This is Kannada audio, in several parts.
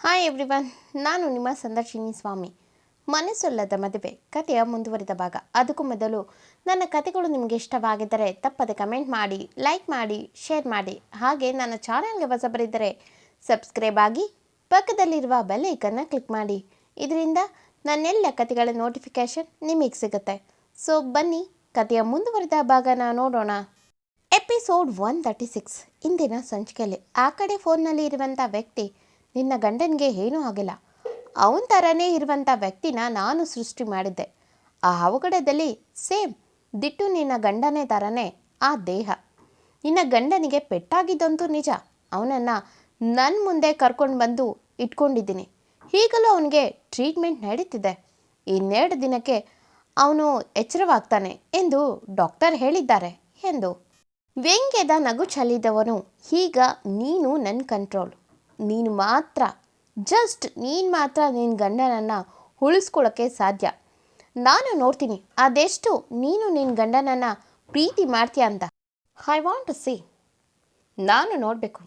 ಹಾಯ್ ಎವ್ರಿವನ್, ನಾನು ನಿಮ್ಮ ಸಂದರ್ಶಿನಿ ಸ್ವಾಮಿ. ಮನಸ್ಸೊಲ್ಲದ ಮದುವೆ ಕಥೆಯ ಮುಂದುವರಿದ ಭಾಗ. ಅದಕ್ಕೂ ಮೊದಲು ನನ್ನ ಕಥೆಗಳು ನಿಮಗೆ ಇಷ್ಟವಾಗಿದ್ದರೆ ತಪ್ಪದೆ ಕಮೆಂಟ್ ಮಾಡಿ, ಲೈಕ್ ಮಾಡಿ, ಶೇರ್ ಮಾಡಿ. ಹಾಗೆ ನನ್ನ ಚಾನಲ್ಗೆ ಹೊಸಬರಿದ್ದರೆ ಸಬ್ಸ್ಕ್ರೈಬ್ ಆಗಿ ಪಕ್ಕದಲ್ಲಿರುವ ಬೆಲ್ ಐಕನ್ನ ಕ್ಲಿಕ್ ಮಾಡಿ. ಇದರಿಂದ ನನ್ನೆಲ್ಲ ಕಥೆಗಳ ನೋಟಿಫಿಕೇಷನ್ ನಿಮಗೆ ಸಿಗುತ್ತೆ. ಸೊ ಬನ್ನಿ, ಕಥೆಯ ಮುಂದುವರಿದ ಭಾಗನ ನೋಡೋಣ. ಎಪಿಸೋಡ್ 136. ಇಂದಿನ ಸಂಚಿಕೆಯಲ್ಲಿ ಆ ಕಡೆ ಫೋನ್ನಲ್ಲಿ ಇರುವಂಥ ವ್ಯಕ್ತಿ, ನಿನ್ನ ಗಂಡನಿಗೆ ಏನೂ ಆಗಿಲ್ಲ, ಅವನ ಥರನೇ ಇರುವಂಥ ವ್ಯಕ್ತಿನ ನಾನು ಸೃಷ್ಟಿ ಮಾಡಿದ್ದೆ. ಆ ಅವಘಡದಲ್ಲಿ ಸೇಮ್ ದಿಟ್ಟು ನಿನ್ನ ಗಂಡನೇ ಥರನೇ ಆ ದೇಹ. ನಿನ್ನ ಗಂಡನಿಗೆ ಪೆಟ್ಟಾಗಿದ್ದಂತೂ ನಿಜ. ಅವನನ್ನು ನನ್ನ ಮುಂದೆ ಕರ್ಕೊಂಡು ಬಂದು ಇಟ್ಕೊಂಡಿದ್ದೀನಿ. ಈಗಲೂ ಅವನಿಗೆ ಟ್ರೀಟ್ಮೆಂಟ್ ನಡೀತಿದೆ. ಇನ್ನೆರಡು ದಿನಕ್ಕೆ ಅವನು ಎಚ್ಚರವಾಗ್ತಾನೆ ಎಂದು ಡಾಕ್ಟರ್ ಹೇಳಿದ್ದಾರೆ ಎಂದು ವ್ಯಂಗ್ಯದ ನಗು ಚೆಲ್ಲಿದವನು, ಈಗ ನೀನು ನನ್ನ ಕಂಟ್ರೋಲ್. ನೀನು ಮಾತ್ರ ನಿನ್ನ ಗಂಡನನ್ನು ಉಳಿಸ್ಕೊಳ್ಳೋಕ್ಕೆ ಸಾಧ್ಯ. ನಾನು ನೋಡ್ತೀನಿ ಅದೆಷ್ಟು ನೀನು ನಿನ್ನ ಗಂಡನನ್ನು ಪ್ರೀತಿ ಮಾಡ್ತೀಯ ಅಂತ. I want to see. ನಾನು ನೋಡಬೇಕು.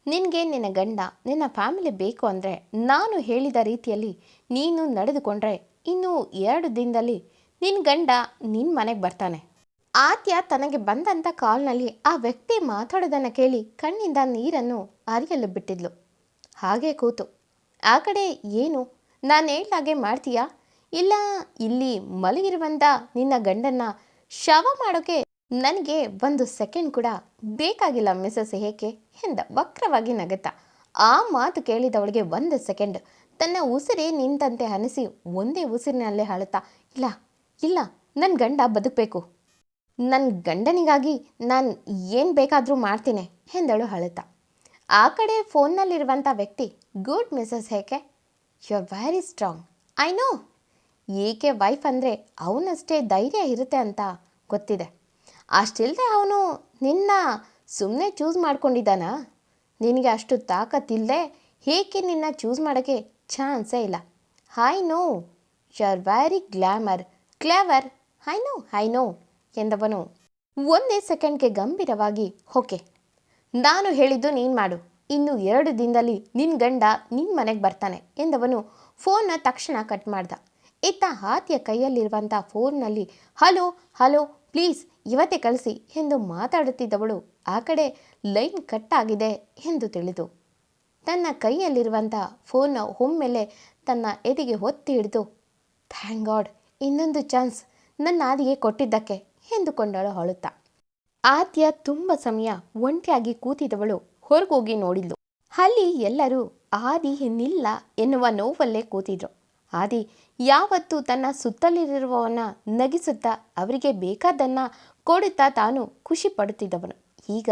ನಿನಗೆ ನಿನ್ನ ಗಂಡ, ನಿನ್ನ ಫ್ಯಾಮಿಲಿ ಬೇಕು ಅಂದರೆ ನಾನು ಹೇಳಿದ ರೀತಿಯಲ್ಲಿ ನೀನು ನಡೆದುಕೊಂಡ್ರೆ ಇನ್ನು 2 ದಿನದಲ್ಲಿ ನಿನ್ನ ಗಂಡ ನಿನ್ನ ಮನೆಗೆ ಬರ್ತಾನೆ. ಆದ್ಯ ತನಗೆ ಬಂದಂಥ ಕಾಲ್ನಲ್ಲಿ ಆ ವ್ಯಕ್ತಿ ಮಾತಾಡೋದನ್ನು ಕೇಳಿ ಕಣ್ಣಿಂದ ನೀರನ್ನು ಹರಿಯಲು ಬಿಟ್ಟಿದ್ಲು. ಹಾಗೆ ಕೂತು, ಆ ಕಡೆ ಏನು, ನಾನು ಹೇಳ್ದಾಗೆ ಮಾಡ್ತೀಯಾ, ಇಲ್ಲ ಇಲ್ಲಿ ಮಲಗಿರುವಂಥ ನಿನ್ನ ಗಂಡನ್ನ ಶವ ಮಾಡೋಕ್ಕೆ ನನಗೆ 1 ಸೆಕೆಂಡ್ ಕೂಡ ಬೇಕಾಗಿಲ್ಲ ಮಿಸಸ್ ಏಕೆ ಎಂದ ವಕ್ರವಾಗಿ ನಗುತ್ತಾ. ಆ ಮಾತು ಕೇಳಿದವಳಿಗೆ 1 ಸೆಕೆಂಡ್ ತನ್ನ ಉಸಿರೇ ನಿಂತಂತೆ ಅನಿಸಿ ಒಂದೇ ಉಸಿರಿನಲ್ಲೇ ಅಳುತ್ತಾ, ಇಲ್ಲ ಇಲ್ಲ, ನನ್ನ ಗಂಡ ಬದುಕಬೇಕು, ನನ್ನ ಗಂಡನಿಗಾಗಿ ನಾನು ಏನು ಬೇಕಾದರೂ ಮಾಡ್ತೀನಿ ಎಂದಳು ಅಳುತ್ತಾ. ಆ ಕಡೆ ಫೋನ್ನಲ್ಲಿರುವಂಥ ವ್ಯಕ್ತಿ, ಗುಡ್ ಮಿಸಸ್ ಏಕೆ, you are very strong. I know. ಏಕೆ ವೈಫ್ ಅಂದರೆ ಅವನಷ್ಟೇ ಧೈರ್ಯ ಇರುತ್ತೆ ಅಂತ ಗೊತ್ತಿದೆ. ಅಷ್ಟಿಲ್ಲದೆ ಅವನು ನಿನ್ನ ಸುಮ್ಮನೆ ಚೂಸ್ ಮಾಡ್ಕೊಂಡಿದ್ದಾನಾ? ನಿನಗೆ ಅಷ್ಟು ತಾಕತ್ತಿಲ್ಲದೆ ಏಕೆ ನಿನ್ನ ಚೂಸ್ ಮಾಡೋಕ್ಕೆ ಚಾನ್ಸೇ ಇಲ್ಲ. I know you are very clever. I know ಎಂದವನು ಒಂದೇ ಸೆಕೆಂಡ್ಗೆ ಗಂಭೀರವಾಗಿ, ಓಕೆ, ನಾನು ಹೇಳಿದ್ದು ನೀನು ಮಾಡು. ಇನ್ನು 2 ದಿನದಲ್ಲಿ ನಿನ್ನ ಗಂಡ ನಿನ್ನ ಮನೆಗೆ ಬರ್ತಾನೆ ಎಂದವನು ಫೋನ್ನ ತಕ್ಷಣ ಕಟ್ ಮಾಡ್ದ. ಇತ್ತ ಆತ್ಯ ಕೈಯಲ್ಲಿರುವಂಥ ಫೋನ್ನಲ್ಲಿ ಹಲೋ ಪ್ಲೀಸ್ ಇವತ್ತೇ ಕಳಿಸಿ ಎಂದು ಮಾತಾಡುತ್ತಿದ್ದವಳು ಆ ಕಡೆ ಲೈನ್ ಕಟ್ ಆಗಿದೆ ಎಂದು ತಿಳಿದು ತನ್ನ ಕೈಯಲ್ಲಿರುವಂಥ ಫೋನ್ನ ಒಮ್ಮೆಲೆ ತನ್ನ ಎದೆಗೆ ಒತ್ತಿ ಹಿಡಿದು, ಥ್ಯಾಂಕ್ ಗಾಡ್, ಇನ್ನೊಂದು ಚಾನ್ಸ್ ನನ್ನ ಆದಿಗೆ ಕೊಟ್ಟಿದ್ದಕ್ಕೆ ಎಂದುಕೊಂಡಳು ಅಳುತ್ತಾ. ಆದ್ಯ ತುಂಬ ಸಮಯ ಒಂಟಿಯಾಗಿ ಕೂತಿದ್ದವಳು ಹೊರಗೋಗಿ ನೋಡಿದ್ಲು. ಅಲ್ಲಿ ಎಲ್ಲರೂ ಆದಿ ಇನ್ನಿಲ್ಲ ಎನ್ನುವ ನೋವಲ್ಲೇ ಕೂತಿದ್ರು. ಆದಿ ಯಾವತ್ತೂ ತನ್ನ ಸುತ್ತಲಿರುವವನ್ನ ನಗಿಸುತ್ತಾ ಅವರಿಗೆ ಬೇಕಾದನ್ನು ಕೊಡುತ್ತಾ ತಾನು ಖುಷಿ ಪಡುತ್ತಿದ್ದವನು. ಈಗ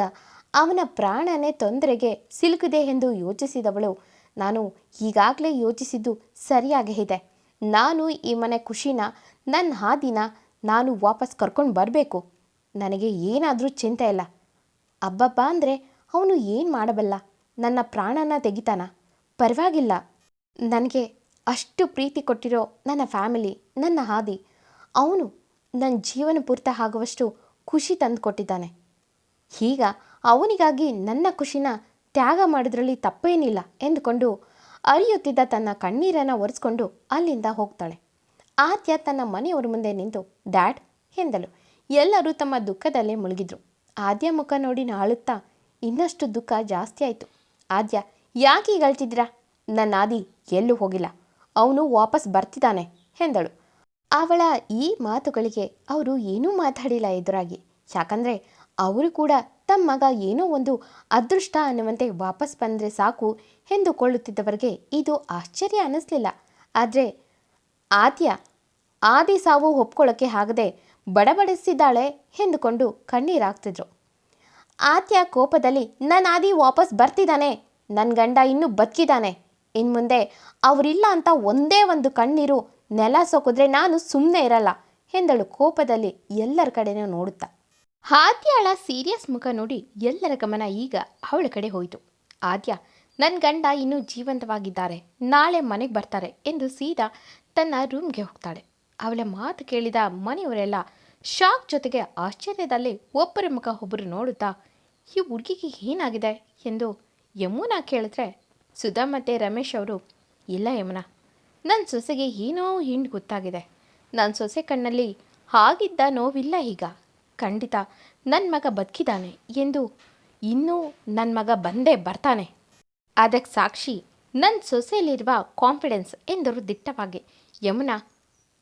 ಅವನ ಪ್ರಾಣನೇ ತೊಂದರೆಗೆ ಸಿಲುಕಿದೆ ಎಂದು ಯೋಚಿಸಿದವಳು, ನಾನು ಈಗಾಗಲೇ ಯೋಚಿಸಿದ್ದು ಸರಿಯಾಗಿ ಇದೆ. ನಾನು ಈ ಮನೆ ಖುಷಿನ, ನನ್ನ ಹಾದಿನ ನಾನು ವಾಪಸ್ ಕರ್ಕೊಂಡು ಬರಬೇಕು. ನನಗೆ ಏನಾದರೂ ಚಿಂತೆ ಇಲ್ಲ. ಅಬ್ಬಬ್ಬ ಅಂದರೆ ಅವನು ಏನು ಮಾಡಬಲ್ಲ, ನನ್ನ ಪ್ರಾಣನ ತೆಗಿತಾನ, ಪರವಾಗಿಲ್ಲ. ನನಗೆ ಅಷ್ಟು ಪ್ರೀತಿ ಕೊಟ್ಟಿರೋ ನನ್ನ ಫ್ಯಾಮಿಲಿ, ನನ್ನ ಹಾದಿ, ಅವನು ನನ್ನ ಜೀವನ ಪೂರ್ತಿ ಆಗುವಷ್ಟು ಖುಷಿ ತಂದು ಕೊಟ್ಟಿದ್ದಾನೆ. ಈಗ ಅವನಿಗಾಗಿ ನನ್ನ ಖುಷಿನ ತ್ಯಾಗ ಮಾಡೋದ್ರಲ್ಲಿ ತಪ್ಪೇನಿಲ್ಲ ಎಂದುಕೊಂಡು ಅರಿಯುತ್ತಿದ್ದ ತನ್ನ ಕಣ್ಣೀರನ್ನು ಒರೆಸ್ಕೊಂಡು ಅಲ್ಲಿಂದ ಹೋಗ್ತಾಳೆ. ಆದ್ಯ ತನ್ನ ಮನೆಯವರ ಮುಂದೆ ನಿಂತು ಡ್ಯಾಡ್ ಎಂದಳು. ಎಲ್ಲರೂ ತಮ್ಮ ದುಃಖದಲ್ಲೇ ಮುಳುಗಿದ್ರು. ಆದ್ಯ ಮುಖ ನೋಡಿ ಅಳುತ್ತಾ, ಇನ್ನಷ್ಟು ದುಃಖ ಜಾಸ್ತಿ ಆಯಿತು. ಆದ್ಯ, ಯಾಕೆ ಈಗ ಅಳ್ತಿದ್ದೀರಾ? ನನ್ನ ಆದಿ ಎಲ್ಲೂ ಹೋಗಿಲ್ಲ, ಅವನು ವಾಪಸ್ ಬರ್ತಿದ್ದಾನೆ ಎಂದಳು. ಅವಳ ಈ ಮಾತುಗಳಿಗೆ ಅವರು ಏನೂ ಮಾತಾಡಿಲ್ಲ ಎದುರಾಗಿ. ಯಾಕಂದರೆ ಅವರು ಕೂಡ ತಮ್ಮ ಮಗ ಏನೋ ಒಂದು ಅದೃಷ್ಟ ಅನ್ನುವಂತೆ ವಾಪಸ್ ಬಂದರೆ ಸಾಕು ಎಂದುಕೊಳ್ಳುತ್ತಿದ್ದವರಿಗೆ ಇದು ಆಶ್ಚರ್ಯ ಅನ್ನಿಸ್ಲಿಲ್ಲ. ಆದರೆ ಆದಿ ಸಾವು ಒಪ್ಕೊಳ್ಳೋಕ್ಕೆ ಆಗದೆ ಬಡಬಡಿಸಿದ್ದಾಳೆ ಎಂದುಕೊಂಡು ಕಣ್ಣೀರಾಗ್ತಿದ್ರು. ಆದ್ಯ ಕೋಪದಲ್ಲಿ, ನನ್ನ ಆದಿ ವಾಪಸ್ ಬರ್ತಿದ್ದಾನೆ, ನನ್ನ ಗಂಡ ಇನ್ನೂ ಬದುಕಿದ್ದಾನೆ, ಇನ್ಮುಂದೆ ಅವರಿಲ್ಲ ಅಂತ ಒಂದೇ ಒಂದು ಕಣ್ಣೀರು ನೆಲ ಸೋಕಿದ್ರೆ ನಾನು ಸುಮ್ಮನೆ ಇರಲ್ಲ ಎಂದಳು ಕೋಪದಲ್ಲಿ ಎಲ್ಲರ ಕಡೆನೂ ನೋಡುತ್ತಾ. ಆದ್ಯಳ ಸೀರಿಯಸ್ ಮುಖ ನೋಡಿ ಎಲ್ಲರ ಗಮನ ಈಗ ಅವಳ ಕಡೆ ಹೋಯಿತು. ಆದ್ಯ, ನನ್ನ ಗಂಡ ಇನ್ನೂ ಜೀವಂತವಾಗಿದ್ದಾರೆ, ನಾಳೆ ಮನೆಗೆ ಬರ್ತಾರೆ ಎಂದು ಸೀದಾ ತನ್ನ ರೂಮ್ಗೆ ಹೋಗ್ತಾಳೆ. ಅವಳ ಮಾತು ಕೇಳಿದ ಮನೆಯವರೆಲ್ಲ ಶಾಕ್ ಜೊತೆಗೆ ಆಶ್ಚರ್ಯದಲ್ಲಿ ಒಬ್ಬರ ಮುಖ ಒಬ್ಬರು ನೋಡುತ್ತಾ, ಈ ಹುಡುಗಿಗೆ ಏನಾಗಿದೆ ಎಂದು ಯಮುನಾ ಕೇಳಿದ್ರೆ, ಸುಧಾ ಮತ್ತು ರಮೇಶ್ ಅವರು, ಇಲ್ಲ ಯಮುನಾ, ನನ್ನ ಸೊಸೆಗೆ ಏನೋ ಹಿಂಡು ಗೊತ್ತಾಗಿದೆ. ನನ್ನ ಸೊಸೆ ಕಣ್ಣಲ್ಲಿ ಆಗಿದ್ದ ನೋವಿಲ್ಲ ಈಗ. ಖಂಡಿತ ನನ್ನ ಮಗ ಬದುಕಿದ್ದಾನೆ ಎಂದು ಇನ್ನೂ ನನ್ನ ಮಗ ಬಂದೇ ಬರ್ತಾನೆ. ಅದಕ್ಕೆ ಸಾಕ್ಷಿ ನನ್ನ ಸೊಸೆಯಲ್ಲಿರುವ ಕಾನ್ಫಿಡೆನ್ಸ್ ಎಂದರು ದಿಟ್ಟವಾಗಿ. ಯಮುನಾ,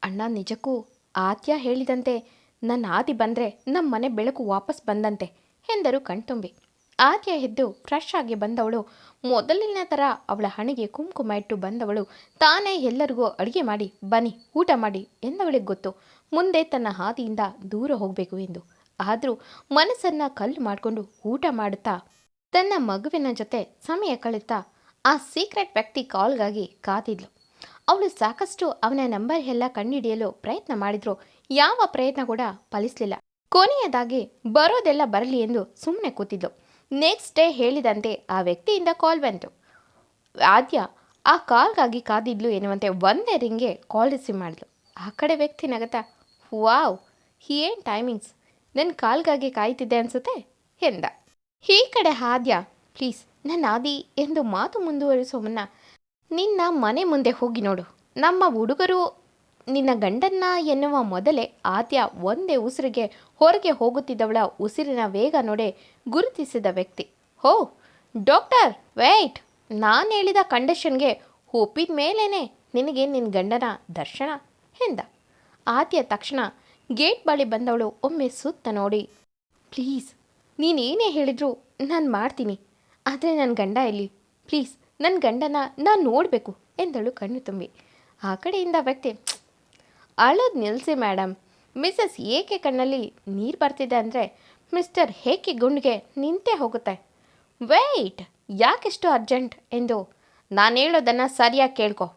ಅಣ್ಣ ನಿಜಕ್ಕೂ ಆದ್ಯ ಹೇಳಿದಂತೆ ನನ್ನ ಆದಿ ಬಂದರೆ ನಮ್ಮ ಮನೆ ಬೆಳಕು ವಾಪಸ್ ಬಂದಂತೆ ಎಂದರು ಕಣ್ತುಂಬಿ. ಆದ್ಯ ಎದ್ದು ಫ್ರೆಶ್ ಆಗಿ ಬಂದವಳು ಮೊದಲಿನ ಥರ ಅವಳ ಹಣೆಗೆ ಕುಂಕುಮ ಇಟ್ಟು ಬಂದವಳು ತಾನೇ ಎಲ್ಲರಿಗೂ ಅಡುಗೆ ಮಾಡಿ ಬನ್ನಿ ಊಟ ಮಾಡಿ ಎಂದವಳಿಗೆ ಗೊತ್ತು ಮುಂದೆ ತನ್ನ ಹಾದಿಯಿಂದ ದೂರ ಹೋಗಬೇಕು ಎಂದು. ಆದರೂ ಮನಸ್ಸನ್ನು ಕಲ್ಲು ಮಾಡಿಕೊಂಡು ಊಟ ಮಾಡುತ್ತಾ ತನ್ನ ಮಗುವಿನ ಜೊತೆ ಸಮಯ ಕಳೆಯುತ್ತಾ ಆ ಸೀಕ್ರೆಟ್ ವ್ಯಕ್ತಿ ಕಾಲ್ಗಾಗಿ ಕಾದಿದ್ಲು. ಅವಳು ಸಾಕಷ್ಟು ಅವನ ನಂಬರ್ ಎಲ್ಲ ಕಂಡುಹಿಡಿಯಲು ಪ್ರಯತ್ನ ಮಾಡಿದ್ರು. ಯಾವ ಪ್ರಯತ್ನ ಕೂಡ ಫಲಿಸಲಿಲ್ಲ. ಕೊನೆಯದಾಗಿ ಬರೋದೆಲ್ಲ ಬರಲಿ ಎಂದು ಸುಮ್ಮನೆ ಕೂತಿದ್ಲು. ನೆಕ್ಸ್ಟ್ ಡೇ ಹೇಳಿದಂತೆ ಆ ವ್ಯಕ್ತಿಯಿಂದ ಕಾಲ್ ಬಂತು. ಆದ್ಯ ಆ ಕಾಲ್ಗಾಗಿ ಕಾದಿದ್ಲು ಎನ್ನುವಂತೆ ಒಂದೇ ರಿಂಗ್ಗೆ ಕಾಲ್ ರಿಸೀವ್ ಮಾಡಿದ್ಲು. ಆ ಕಡೆ ವ್ಯಕ್ತಿ ನಗತಾ, ವಾವ್, ಏನು ಟೈಮಿಂಗ್ಸ್, ನನ್ನ ಕಾಲ್ಗಾಗಿ ಕಾಯ್ತಿದ್ದೆ ಅನಿಸುತ್ತೆ ಎಂದ. ಈ ಕಡೆ ಆದ್ಯ, ಪ್ಲೀಸ್ ನನ್ನ ಆದಿ ಎಂದು ಮಾತು ಮುಂದುವರಿಸುವ ಮುನ್ನ ನಿನ್ನ ಮನೆ ಮುಂದೆ ಹೋಗಿ ನೋಡು. ನಮ್ಮ ಹುಡುಗರು ನಿನ್ನ ಗಂಡನ್ನ ಎನ್ನುವ ಮೊದಲೇ ಆದ್ಯ ಒಂದೇ ಉಸಿರಿಗೆ ಹೊರಗೆ ಹೋಗುತ್ತಿದ್ದವಳ ಉಸಿರಿನ ವೇಗ ನೋಡೆ ಗುರುತಿಸಿದ ವ್ಯಕ್ತಿ. ಹೋ ಡಾಕ್ಟರ್, ವೇಟ್, ನಾನು ಹೇಳಿದ ಕಂಡೀಷನ್ಗೆ ಒಪ್ಪಿದ ಮೇಲೇನೆ ನಿನಗೆ ನಿನ್ನ ಗಂಡನ ದರ್ಶನ ಎಂದ. ಆದ್ಯ ತಕ್ಷಣ ಗೇಟ್ ಬಳಿ ಬಂದವಳು ಒಮ್ಮೆ ಸುತ್ತ ನೋಡಿ, ಪ್ಲೀಸ್ ನೀನೇನೇ ಹೇಳಿದ್ರು ನಾನು ಮಾಡ್ತೀನಿ, ಆದರೆ ನನ್ನ ಗಂಡ ಎಲ್ಲಿ, ಪ್ಲೀಸ್ ನನ್ನ ಗಂಡನ ನಾನು ನೋಡಬೇಕು ಎಂದಳು ಕಣ್ಣು ತುಂಬಿ. ಆ ಕಡೆಯಿಂದ ವ್ಯಕ್ತಿ, ಅಳೋದು ನಿಲ್ಲಿಸಿ ಮೇಡಮ್, ಮಿಸಸ್ ಏಕೆ ಕಣ್ಣಲ್ಲಿ ನೀರು ಬರ್ತಿದೆ ಅಂದರೆ ಮಿಸ್ಟರ್ ಹೇಕೆ ಗುಂಡಿಗೆ ನಿಂತೇ ಹೋಗುತ್ತೆ. ವೇಯ್ಟ್, ಯಾಕೆಷ್ಟು ಅರ್ಜೆಂಟ್ ಎಂದು ನಾನು ಹೇಳೋದನ್ನು ಸರಿಯಾಗಿ ಕೇಳ್ಕೊ.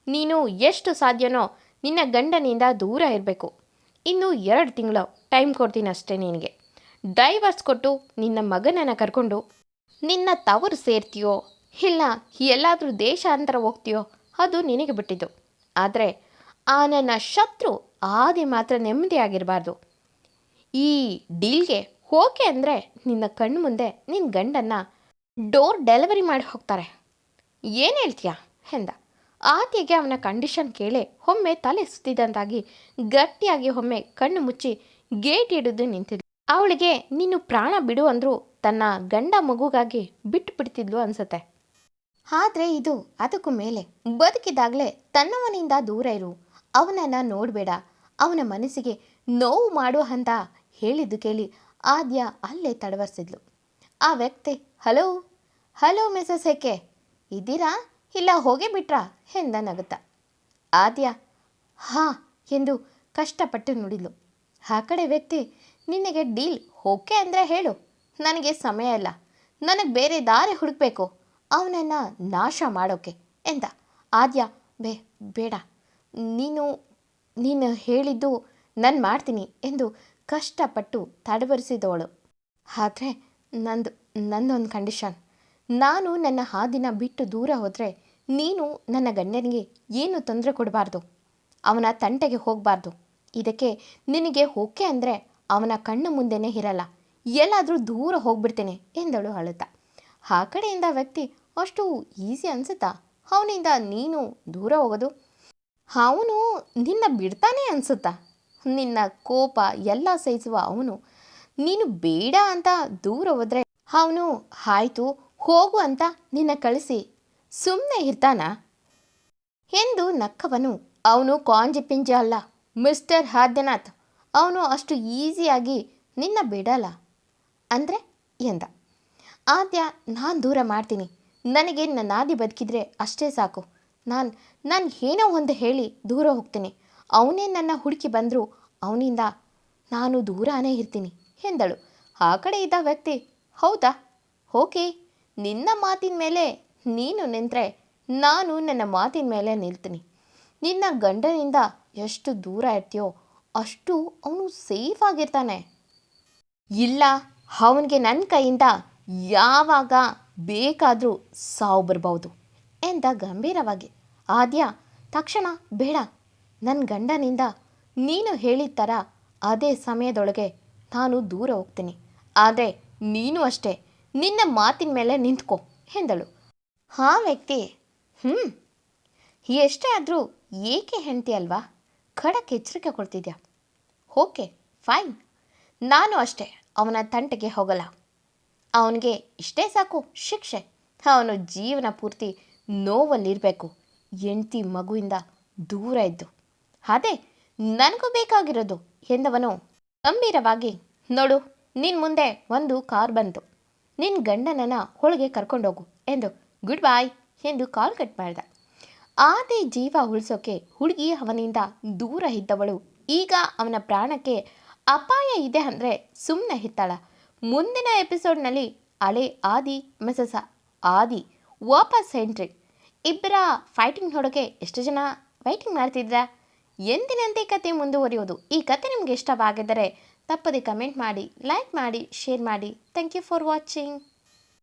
ನೀನು ಎಷ್ಟು ಸಾಧ್ಯನೋ ನಿನ್ನ ಗಂಡನಿಂದ ದೂರ ಇರಬೇಕು. ಇನ್ನು 2 ತಿಂಗಳು ಟೈಮ್ ಕೊಡ್ತೀನಿ ಅಷ್ಟೇ ನಿನಗೆ. ಡೈವರ್ಸ್ ಕೊಟ್ಟು ನಿನ್ನ ಮಗನನ್ನು ಕರ್ಕೊಂಡು ನಿನ್ನ ತವರು ಸೇರ್ತೀಯೋ ಇಲ್ಲ ಎಲ್ಲಾದರೂ ದೇಶಾಂತರ ಹೋಗ್ತೀಯೋ ಅದು ನಿನಗೆ ಬಿಟ್ಟಿದ್ದು. ಆದರೆ ಆ ನನ್ನ ಶತ್ರು ಆದಿ ಮಾತ್ರ ನೆಮ್ಮದಿಯಾಗಿರಬಾರ್ದು. ಈ ಡೀಲ್ಗೆ ಓಕೆ ಅಂದರೆ ನಿನ್ನ ಕಣ್ಣು ಮುಂದೆ ನಿನ್ನ ಗಂಡನ್ನು ಡೋರ್ ಡೆಲಿವರಿ ಮಾಡಿ ಹೋಗ್ತಾರೆ. ಏನು ಹೇಳ್ತೀಯಾ ಎಂದ. ಆದ್ಯಗೆ ಅವನ ಕಂಡೀಷನ್ ಕೇಳಿ ಒಮ್ಮೆ ತಲೆ ಸುತ್ತಿದಂತಾಗಿ ಗಟ್ಟಿಯಾಗಿ ಒಮ್ಮೆ ಕಣ್ಣು ಮುಚ್ಚಿ ಗೇಟ್ ಹಿಡಿದು ನಿಂತಿದ್ಲು. ಅವಳಿಗೆ ನೀನು ಪ್ರಾಣ ಬಿಡು ಅಂದರೂ ತನ್ನ ಗಂಡ ಮಗುಗಾಗಿ ಬಿಟ್ಟು ಬಿಡ್ತಿದ್ಲು ಅನ್ಸುತ್ತೆ. ಆದರೆ ಇದು ಅದಕ್ಕೂ ಮೇಲೆ. ಬದುಕಿದಾಗಲೇ ತನ್ನವನಿಂದ ದೂರ ಇರು, ಅವನನ್ನು ನೋಡಬೇಡ, ಅವನ ಮನಸ್ಸಿಗೆ ನೋವು ಮಾಡು ಅಂತ ಹೇಳಿದ್ದು ಕೇಳಿ ಆದ್ಯ ಅಲ್ಲೇ ತಡವರಿಸಿದ್ಲು. ಆ ವ್ಯಕ್ತಿ, ಹಲೋ ಹಲೋ ಮಿಸಸ್ ಏಕೆ ಇದ್ದೀರಾ ಇಲ್ಲ ಹೋಗೇ ಬಿಟ್ರಾ ಎಂದ ನಗುತ್ತಾ. ಆದ್ಯ ಹಾ ಎಂದು ಕಷ್ಟಪಟ್ಟು ನುಡಿದ್ಲು. ಆ ಕಡೆ ವ್ಯಕ್ತಿ, ನಿನಗೆ ಡೀಲ್ ಓಕೆ ಅಂದರೆ ಹೇಳು, ನನಗೆ ಸಮಯ ಇಲ್ಲ, ನನಗೆ ಬೇರೆ ದಾರಿ ಹುಡುಕಬೇಕು ಅವನನ್ನು ನಾಶ ಮಾಡೋಕ್ಕೆ ಎಂದ. ಆದ್ಯ, ಬೇಡ, ನೀನು ಹೇಳಿದ್ದು ನಾನು ಮಾಡ್ತೀನಿ ಎಂದು ಕಷ್ಟಪಟ್ಟು ತಡವರಿಸಿದವಳು. ಆದರೆ ನಂದೊಂದು ಕಂಡೀಷನ್, ನಾನು ನನ್ನ ಹಾದಿನ ಬಿಟ್ಟು ದೂರ ಹೋದರೆ ನೀನು ನನ್ನ ಗಂಡನಿಗೆ ಏನು ತೊಂದರೆ ಕೊಡಬಾರ್ದು, ಅವನ ತಂಟೆಗೆ ಹೋಗಬಾರ್ದು. ಇದಕ್ಕೆ ನಿನಗೆ ಓಕೆ ಅಂದರೆ ಅವನ ಕಣ್ಣು ಮುಂದೆನೇ ಇರಲ್ಲ, ಎಲ್ಲಾದರೂ ದೂರ ಹೋಗ್ಬಿಡ್ತೇನೆ ಎಂದಳು ಅಳುತ್ತಾ. ಆ ಕಡೆಯಿಂದ ವ್ಯಕ್ತಿ, ಅಷ್ಟು ಈಸಿ ಅನಿಸುತ್ತಾ ಅವನಿಂದ ನೀನು ದೂರ ಹೋಗೋದು? ಅವನು ನಿನ್ನ ಬಿಡ್ತಾನೆ ಅನಿಸುತ್ತಾ? ನಿನ್ನ ಕೋಪ ಎಲ್ಲ ಸಹಿಸುವ ಅವನು ನೀನು ಬೇಡ ಅಂತ ದೂರ ಹೋದರೆ ಅವನು ಆಯಿತು ಹೋಗು ಅಂತ ನಿನ್ನ ಕಳಿಸಿ ಸುಮ್ಮನೆ ಇರ್ತಾನ ಎಂದು ನಕ್ಕವನು. ಅವನು ಕಾಂಜಿಪಿಂಜ ಅಲ್ಲ ಮಿಸ್ಟರ್ ಆದ್ಯನಾಥ್, ಅವನು ಅಷ್ಟು ಈಸಿಯಾಗಿ ನಿನ್ನ ಬಿಡಲ್ಲ ಅಂದರೆ ಎಂದ. ಆದ್ಯ, ನಾನು ದೂರ ಮಾಡ್ತೀನಿ, ನನಗೆ ನನ್ನ ಆದಿ ಬದುಕಿದ್ರೆ ಅಷ್ಟೇ ಸಾಕು, ನಾನು ಏನೋ ಒಂದು ಹೇಳಿ ದೂರ ಹೋಗ್ತೀನಿ, ಅವನೇ ನನ್ನ ಹುಡುಕಿ ಬಂದರೂ ಅವನಿಂದ ನಾನು ದೂರನೇ ಇರ್ತೀನಿ ಎಂದಳು. ಆ ಕಡೆ ಇದ್ದ ವ್ಯಕ್ತಿ, ಹೌದಾ, ಓಕೆ, ನಿನ್ನ ಮಾತಿನ ಮೇಲೆ ನೀನು ನಿಂತರೆ ನಾನು ನನ್ನ ಮಾತಿನ ಮೇಲೆ ನಿಲ್ತೀನಿ. ನಿನ್ನ ಗಂಡನಿಂದ ಎಷ್ಟು ದೂರ ಇರ್ತೀಯೋ ಅಷ್ಟು ಅವನು ಸೇಫ್ ಆಗಿರ್ತಾನೆ. ಇಲ್ಲ, ಅವನಿಗೆ ನನ್ನ ಕೈಯಿಂದ ಯಾವಾಗ ಬೇಕಾದರೂ ಸಾವು ಬರ್ಬೋದು ಎಂದ ಗಂಭೀರವಾಗಿ. ಆದ್ಯ ತಕ್ಷಣ, ಬೇಡ, ನನ್ನ ಗಂಡನಿಂದ ನೀನು ಹೇಳಿದ ಥರ ಅದೇ ಸಮಯದೊಳಗೆ ನಾನು ದೂರ ಹೋಗ್ತೀನಿ, ಆದರೆ ನೀನು ಅಷ್ಟೇ ನಿನ್ನ ಮಾತಿನ ಮೇಲೆ ನಿಂತ್ಕೊ ಎಂದಳು. ಆ ವ್ಯಕ್ತಿ ಹ್ಞೂ ಎಷ್ಟೇ ಆದರೂ ಏಕೆ ಹೆಂಡ್ತಿ ಅಲ್ವಾ, ಖಡಕ್ ಎಚ್ಚರಿಕೆ ಕೊಡ್ತಿದ್ಯಾ. ಓಕೆ ಫೈನ್, ನಾನು ಅಷ್ಟೇ ಅವನ ತಂಟೆಗೆ ಹೋಗಲ್ಲ. ಅವನಿಗೆ ಇಷ್ಟೇ ಸಾಕು ಶಿಕ್ಷೆ. ಅವನು ಜೀವನ ಪೂರ್ತಿ ನೋವಲ್ಲಿರಬೇಕು, ಹೆಂಡ್ತಿ ಮಗುವಿಂದ ದೂರ ಇದ್ದು. ಅದೇ ನನಗೂ ಬೇಕಾಗಿರೋದು ಎಂದವನು ಗಂಭೀರವಾಗಿ, ನೋಡು ನಿನ್ನ ಮುಂದೆ ಒಂದು ಕಾರ್ ಬಂತು, ನಿನ್ನ ಗಂಡನನ್ನು ಒಳಗೆ ಕರ್ಕೊಂಡೋಗು ಎಂದು ಗುಡ್ ಬಾಯ್ ಎಂದು ಕಾಲ್ ಕಟ್ ಮಾಡ್ದ. ಆದಿ ಜೀವ ಉಳಿಸೋಕೆ ಹುಡುಗಿ ಅವನಿಂದ ದೂರ ಇದ್ದವಳು ಈಗ ಅವನ ಪ್ರಾಣಕ್ಕೆ ಅಪಾಯ ಇದೆ ಅಂದರೆ ಸುಮ್ಮನೆ ಇತ್ತಾಳ. ಮುಂದಿನ ಎಪಿಸೋಡ್ನಲ್ಲಿ ಹಳೆ ಆದಿ ಮಿಸಸ್ ಆದಿ ವಾಪಸ್ ಎಂಟ್ರಿ. ಇಬ್ಬರ ಫೈಟಿಂಗ್ ನೋಡೋಕ್ಕೆ ಎಷ್ಟು ಜನ ವೈಟಿಂಗ್ ಮಾಡ್ತಿದ್ರಾ? ಎಂದಿನಂತೆ ಕತೆ ಮುಂದುವರಿಯೋದು. ಈ ಕತೆ ನಿಮಗೆ ಇಷ್ಟವಾಗಿದ್ದರೆ ತಪ್ಪದೆ ಕಮೆಂಟ್ ಮಾಡಿ, ಲೈಕ್ ಮಾಡಿ, ಶೇರ್ ಮಾಡಿ. Thank you for watching.